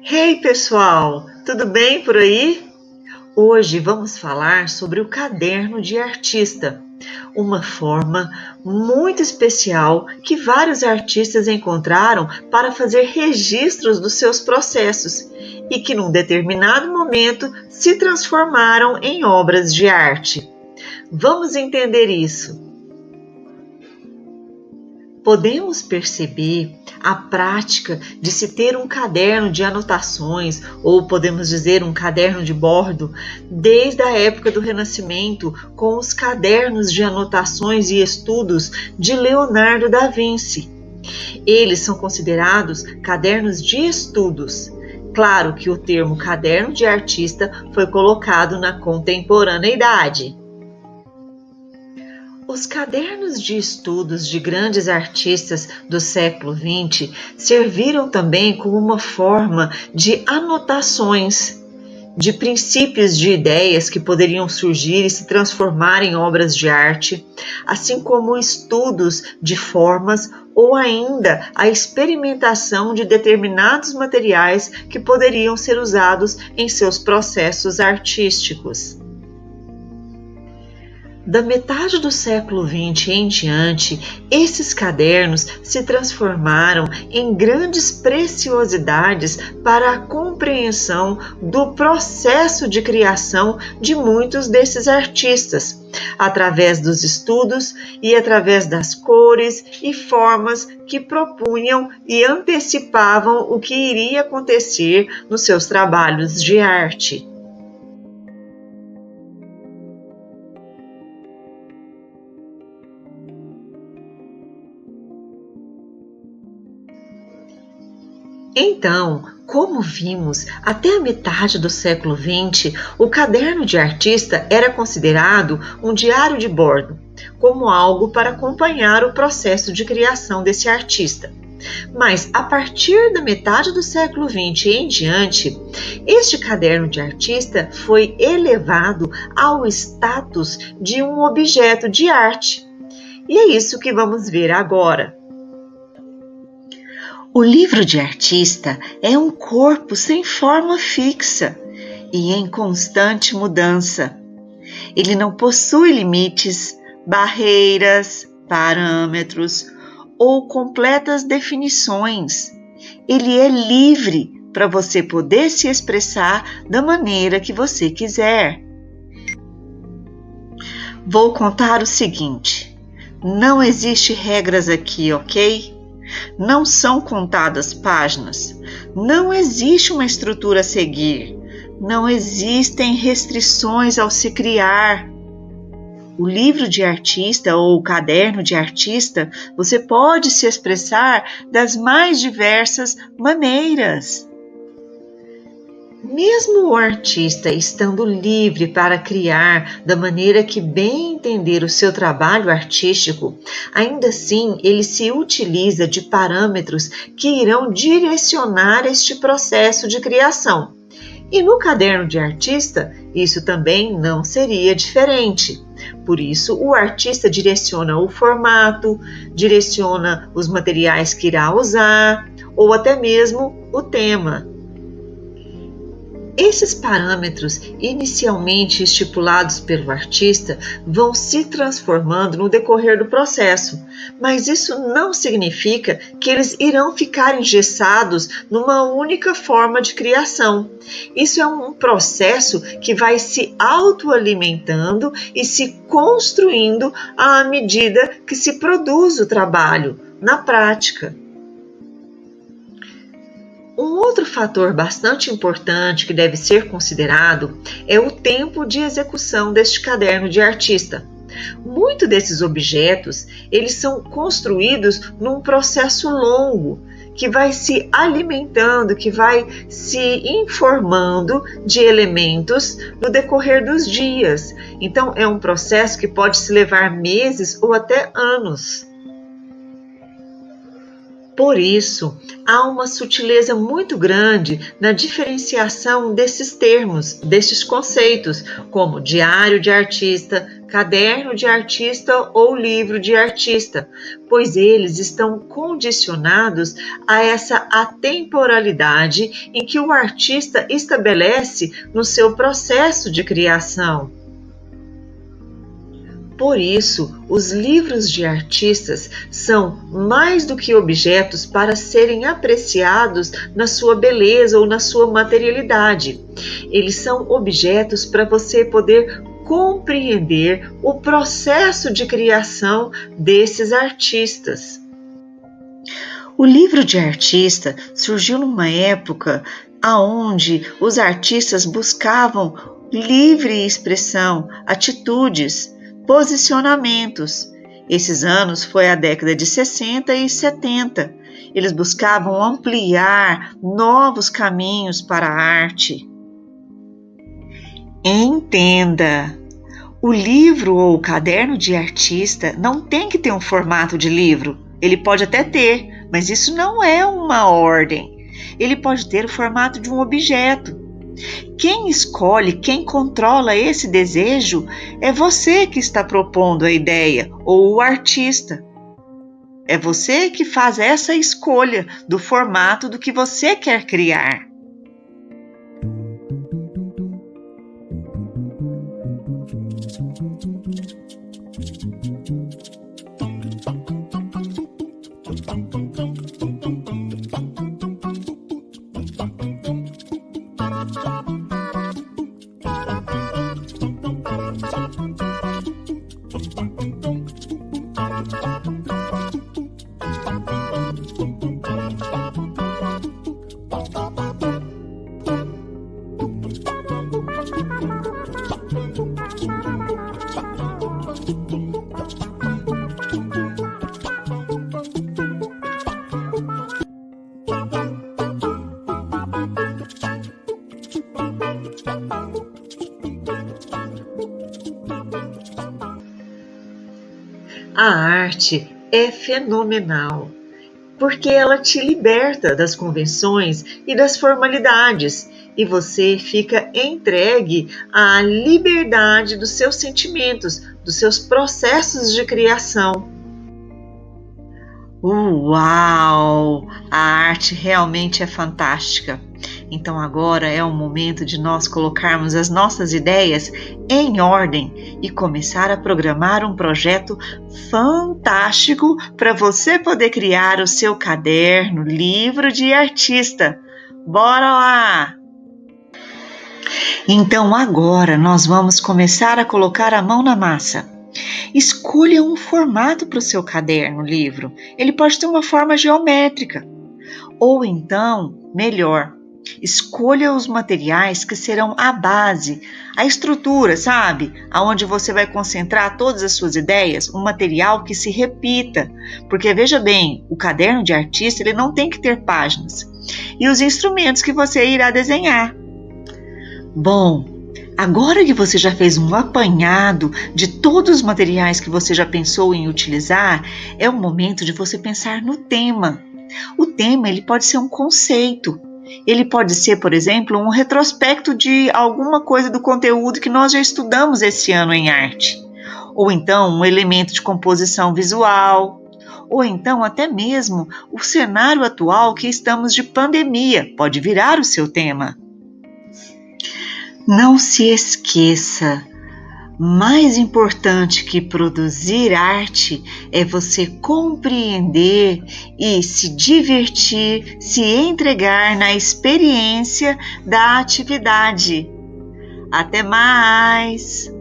Hey pessoal, tudo bem por aí? Hoje vamos falar sobre o caderno de artista, uma forma muito especial que vários artistas encontraram para fazer registros dos seus processos e que num determinado momento se transformaram em obras de arte. Vamos entender isso. Podemos perceber a prática de se ter um caderno de anotações, ou podemos dizer um caderno de bordo, desde a época do Renascimento, com os cadernos de anotações e estudos de Leonardo da Vinci. Eles são considerados cadernos de estudos. Claro que o termo caderno de artista foi colocado na contemporaneidade. Os cadernos de estudos de grandes artistas do século XX serviram também como uma forma de anotações de princípios de ideias que poderiam surgir e se transformar em obras de arte, assim como estudos de formas ou ainda a experimentação de determinados materiais que poderiam ser usados em seus processos artísticos. Da metade do século XX em diante, esses cadernos se transformaram em grandes preciosidades para a compreensão do processo de criação de muitos desses artistas, através dos estudos e através das cores e formas que propunham e antecipavam o que iria acontecer nos seus trabalhos de arte. Então, como vimos, até a metade do século XX, o caderno de artista era considerado um diário de bordo, como algo para acompanhar o processo de criação desse artista. Mas, a partir da metade do século XX em diante, este caderno de artista foi elevado ao status de um objeto de arte. E é isso que vamos ver agora. O livro de artista é um corpo sem forma fixa e em constante mudança. Ele não possui limites, barreiras, parâmetros ou completas definições. Ele é livre para você poder se expressar da maneira que você quiser. Vou contar o seguinte: não existe regras aqui, ok? Não são contadas páginas, não existe uma estrutura a seguir, não existem restrições ao se criar. O livro de artista ou o caderno de artista, você pode se expressar das mais diversas maneiras. Mesmo o artista estando livre para criar da maneira que bem entender o seu trabalho artístico, ainda assim ele se utiliza de parâmetros que irão direcionar este processo de criação. E no caderno de artista, isso também não seria diferente. Por isso, o artista direciona o formato, direciona os materiais que irá usar, ou até mesmo o tema. Esses parâmetros, inicialmente estipulados pelo artista, vão se transformando no decorrer do processo, mas isso não significa que eles irão ficar engessados numa única forma de criação. Isso é um processo que vai se autoalimentando e se construindo à medida que se produz o trabalho, na prática. Um outro fator bastante importante que deve ser considerado é o tempo de execução deste caderno de artista. Muitos desses objetos, eles são construídos num processo longo, que vai se alimentando, que vai se informando de elementos no decorrer dos dias. Então, é um processo que pode se levar meses ou até anos. Por isso, há uma sutileza muito grande na diferenciação desses termos, destes conceitos, como diário de artista, caderno de artista ou livro de artista, pois eles estão condicionados a essa atemporalidade em que o artista estabelece no seu processo de criação. Por isso, os livros de artistas são mais do que objetos para serem apreciados na sua beleza ou na sua materialidade. Eles são objetos para você poder compreender o processo de criação desses artistas. O livro de artista surgiu numa época onde os artistas buscavam livre expressão, atitudes, posicionamentos. Esses anos foi a década de 60 e 70. Eles buscavam ampliar novos caminhos para a arte. Entenda, o livro ou o caderno de artista não tem que ter um formato de livro. Ele pode até ter, mas isso não é uma ordem. Ele pode ter o formato de um objeto. Quem escolhe, quem controla esse desejo é você que está propondo a ideia ou o artista. É você que faz essa escolha do formato do que você quer criar. A arte é fenomenal, porque ela te liberta das convenções e das formalidades, e você fica entregue à liberdade dos seus sentimentos, dos seus processos de criação. Uau! A arte realmente é fantástica. Então agora é o momento de nós colocarmos as nossas ideias em ordem e começar a programar um projeto fantástico para você poder criar o seu caderno, livro de artista. Bora lá! Então agora nós vamos começar a colocar a mão na massa. Escolha um formato para o seu caderno, livro. Ele pode ter uma forma geométrica. Ou então, melhor, escolha os materiais que serão a base, a estrutura, sabe? Aonde você vai concentrar todas as suas ideias, um material que se repita. Porque veja bem, o caderno de artista ele não tem que ter páginas. E os instrumentos que você irá desenhar. Bom, agora que você já fez um apanhado de todos os materiais que você já pensou em utilizar, é o momento de você pensar no tema. O tema ele pode ser um conceito. Ele pode ser, por exemplo, um retrospecto de alguma coisa do conteúdo que nós já estudamos esse ano em arte. Ou então um elemento de composição visual. Ou então até mesmo o cenário atual que estamos de pandemia pode virar o seu tema. Não se esqueça, mais importante que produzir arte é você compreender e se divertir, se entregar na experiência da atividade. Até mais!